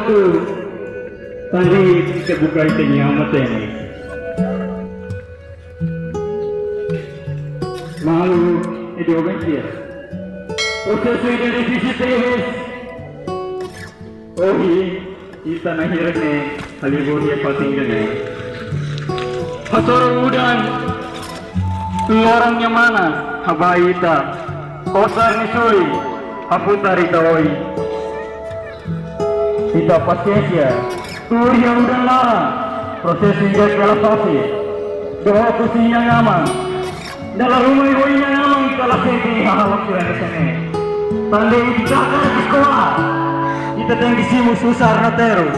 tu tadi terbuka itu nyamat ini. Malu itu orang dia. Proses dari sisi teres. Oh kita nahir ni halibur dia pating ni. Hator udan orangnya mana? Habaita. Kosar ni sui. Haputari tawai. Kita pasiesia. Tur yang udah larang. Proses hingga kelasasi. Doa kusi yang aman. Dalam rumah ibu yang aman kalau sendiri hal-hal yang kesini. Tandai kita akan di sekolah. Kita tinggi simu susah na terus.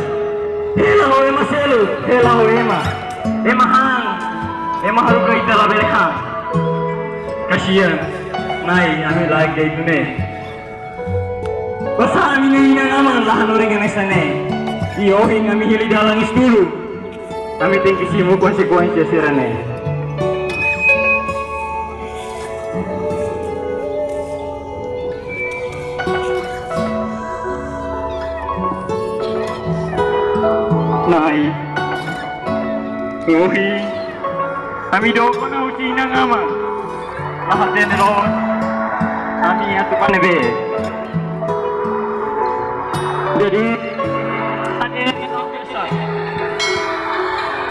Hela ho ema selu. Hela ho ema. Ema hang. Ema haru ka ita label hang. Kasihan. Nai kami lagi itu ne. Basa kami ngayon ang aman lahan orang yang sana. Iyohin kami hili dalang dulu. Kami tinggi simu konsekuensi sirane. Nai, Ohi, kami doa na uci nang aman. Lahat din ron. Kami atu panebe. Jadi,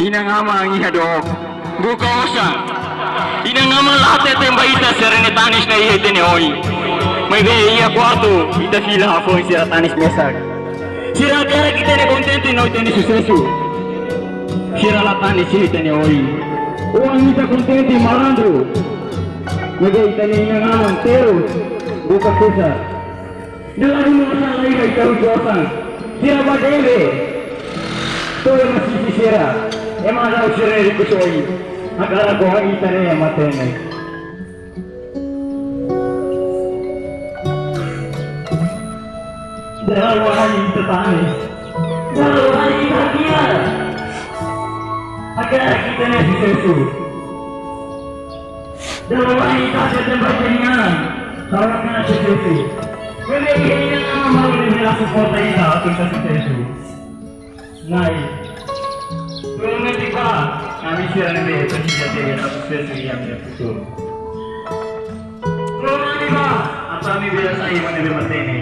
inang ama ang ihadok. Buka osan. Inang ama lahat ito yung baita sirene tanis na ihete ni Ohi. May be iya kuato. Ita sila hapon sira tanis mesag. Sira kaya kita ni kontento na ito ni susesu. Sira latani si ito ni Ohi. Uang kita kontento marandro. May ita ni inang amang terus. Buka susah. Dalam rumah lagi kay karujuan. Sira bagele. Toy masih sira. Emang ada sira itu soy. Agara ko ang ita niya matene. Dalam hari itu tani. Dalam hari itu dia. Agara kita ni sesuatu. Dalam hari itu ada tempat penyanyi. Salah kena sesuatu. Kami ingin amal dengan support kita untuk sesuatu. Nai, turunan kita kami siaran ini berjaya dengan sesuatu yang betul. Turunan kita, apa kami biasa ini mana bermata ini?